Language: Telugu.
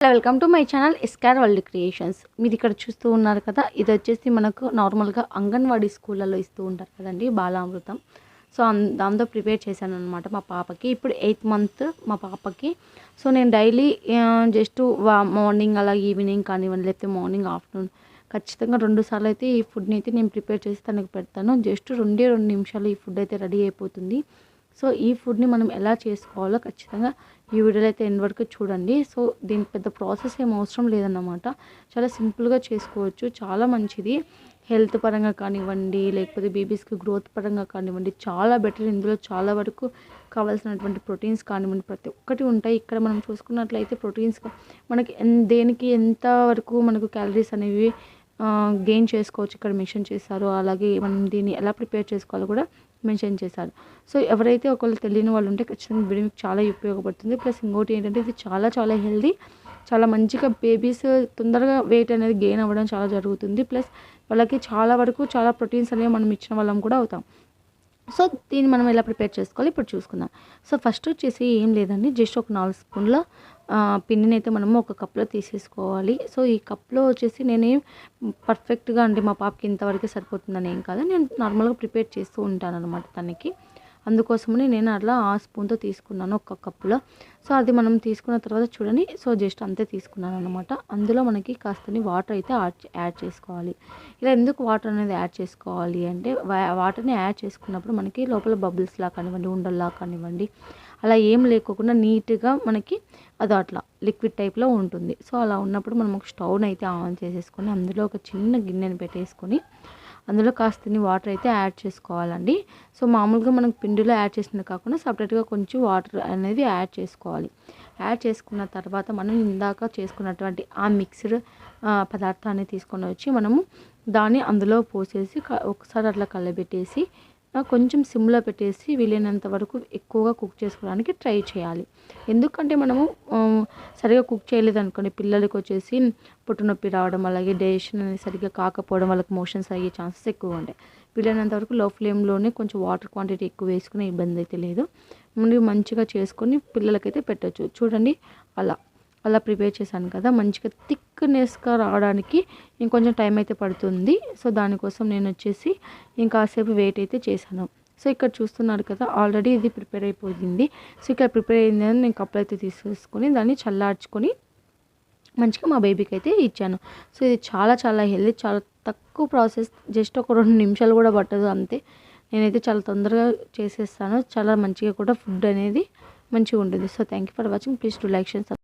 Hello welcome to my channel ఎస్కార్ వరల్డ్ క్రియేషన్స్. మీరు ఇక్కడ చూస్తూ ఉన్నారు కదా, ఇది వచ్చేసి మనకు నార్మల్గా అంగన్వాడీ స్కూళ్ళలో ఇస్తూ ఉంటారు కదండి బాలామృతం. సో దాంతో ప్రిపేర్ చేశాను అనమాట మా పాపకి. ఇప్పుడు 8th మంత్ మా పాపకి. సో నేను డైలీ జస్ట్ మార్నింగ్ అలా ఈవినింగ్ కానివ్వండి, లేకపోతే మార్నింగ్ ఆఫ్టర్నూన్ ఖచ్చితంగా 2 సార్లు అయితే ఈ ఫుడ్ని అయితే నేను ప్రిపేర్ చేసి తనకు పెడతాను. జస్ట్ 2 నిమిషాలు ఈ ఫుడ్ అయితే రెడీ అయిపోతుంది. సో ఈ ఫుడ్ని మనం ఎలా చేసుకోవాలో ఖచ్చితంగా ఈ వీడియోలో అయితే ఎండ్ వరకు చూడండి. సో దీనికి పెద్ద ప్రాసెస్ ఏం అవసరం లేదన్నమాట. చాలా సింపుల్గా చేసుకోవచ్చు, చాలా మంచిది. హెల్త్ పరంగా కానివ్వండి, లేకపోతే బేబీస్కి గ్రోత్ పరంగా కానివ్వండి, చాలా బెటర్. ఇందులో చాలా వరకు కావాల్సినటువంటి ప్రోటీన్స్ కానివ్వండి ప్రతి ఒక్కటి ఉంటాయి. ఇక్కడ మనం చూసుకున్నట్లయితే ప్రోటీన్స్ మనకి దేనికి ఎంత వరకు మనకు క్యాలరీస్ అనేవి గెయిన్ చేసుకోవచ్చు ఇక్కడ మెన్షన్ చేశారు. అలాగే మనం దీన్ని ఎలా ప్రిపేర్ చేసుకోవాలో కూడా మెన్షన్ చేశారు. సో ఎవరైతే ఒకళ్ళు తెలియని వాళ్ళు ఉంటే ఖచ్చితంగా వీడియో మీకు చాలా ఉపయోగపడుతుంది. ప్లస్ ఇంకోటి ఏంటంటే ఇది చాలా చాలా హెల్దీ, చాలా మంచిగా బేబీస్ తొందరగా వెయిట్ అనేది గెయిన్ అవ్వడం చాలా జరుగుతుంది. ప్లస్ వాళ్ళకి చాలా వరకు చాలా ప్రోటీన్స్ అనేవి మనం ఇచ్చిన వాళ్ళం కూడా అవుతాం. సో దీన్ని మనం ఎలా ప్రిపేర్ చేసుకోవాలి ఇప్పుడు చూసుకుందాం. సో ఫస్ట్ వచ్చేసి ఏం లేదండి, జస్ట్ ఒక 4 స్పూన్ల పిండిని అయితే మనము ఒక కప్లో తీసేసుకోవాలి. సో ఈ కప్లో వచ్చేసి నేనేం పర్ఫెక్ట్గా అంటే మా పాపకి ఇంతవరకు సరిపోతుందని ఏం కాదు, నేను నార్మల్గా ప్రిపేర్ చేస్తూ ఉంటాను అనమాట తనకి. అందుకోసమని నేను అట్లా ఆ స్పూన్తో తీసుకున్నాను ఒక కప్పులో. సో అది మనం తీసుకున్న తర్వాత చూడండి, సో జస్ట్ అంతే తీసుకున్నాను అనమాట. అందులో మనకి కాస్తని వాటర్ అయితే యాడ్ చేసుకోవాలి. ఇలా ఎందుకు వాటర్ అనేది యాడ్ చేసుకోవాలి అంటే, వాటర్ని యాడ్ చేసుకున్నప్పుడు మనకి లోపల బబుల్స్లా కానివ్వండి, ఉండల్లా కానివ్వండి, అలా ఏం లేకోకుండా నీట్గా మనకి అది అట్లా లిక్విడ్ టైప్లో ఉంటుంది. సో అలా ఉన్నప్పుడు మనం ఒక స్టవ్ని అయితే ఆన్ చేసేసుకొని అందులో ఒక చిన్న గిన్నెని పెట్టేసుకొని అందులో కాస్తని వాటర్ అయితే యాడ్ చేసుకోవాలండి. సో మామూలుగా మనకు పిండిలో యాడ్ చేసినది కాకుండా సపరేట్గా కొంచెం వాటర్ అనేది యాడ్ చేసుకోవాలి. యాడ్ చేసుకున్న తర్వాత మనం ఇందాక చేసుకున్నటువంటి ఆ మిక్స్డ్ పదార్థాన్ని తీసుకొని వచ్చి మనము దాన్ని అందులో పోసేసి ఒకసారి అట్లా కలబెట్టేసి కొంచెం సిమ్లో పెట్టేసి వీలైనంత వరకు ఎక్కువగా కుక్ చేసుకోవడానికి ట్రై చేయాలి. ఎందుకంటే మనము సరిగా కుక్ చేయలేదు అనుకోండి, పిల్లలకి వచ్చేసి పుట్టు నొప్పి రావడం, అలాగే డైజెషన్ అనేది సరిగ్గా కాకపోవడం, వాళ్ళకి మోషన్స్ అయ్యే ఛాన్సెస్ ఎక్కువ ఉంటాయి. వీలైనంత వరకు లో ఫ్లేమ్లోనే కొంచెం వాటర్ క్వాంటిటీ ఎక్కువ వేసుకునే ఇబ్బంది అయితే లేదు. ముందు మంచిగా చేసుకొని పిల్లలకైతే పెట్టచ్చు. చూడండి అలా ప్రిపేర్ చేశాను కదా, మంచిగా థిక్నెస్గా రావడానికి ఇంకొంచెం టైం అయితే పడుతుంది. సో దానికోసం నేను వచ్చేసి ఇంకాసేపు వెయిట్ అయితే చేశాను. సో ఇక్కడ చూస్తున్నారు కదా, ఆల్రెడీ ఇది ప్రిపేర్ అయిపోయింది. సో ఇక్కడ ప్రిపేర్ అయిందని నేను కప్పులు అయితే తీసేసుకొని దాన్ని చల్లార్చుకొని మంచిగా మా బేబీకి అయితే ఇచ్చాను. సో ఇది చాలా చాలా హెల్దీ, చాలా తక్కువ ప్రాసెస్, జస్ట్ ఒక 2 నిమిషాలు కూడా పట్టదు అంతే. నేనైతే చాలా తొందరగా చేసేస్తాను. చాలా మంచిగా కూడా ఫుడ్ అనేది మంచిగా ఉంటుంది. So thank you for watching. Please to like, share.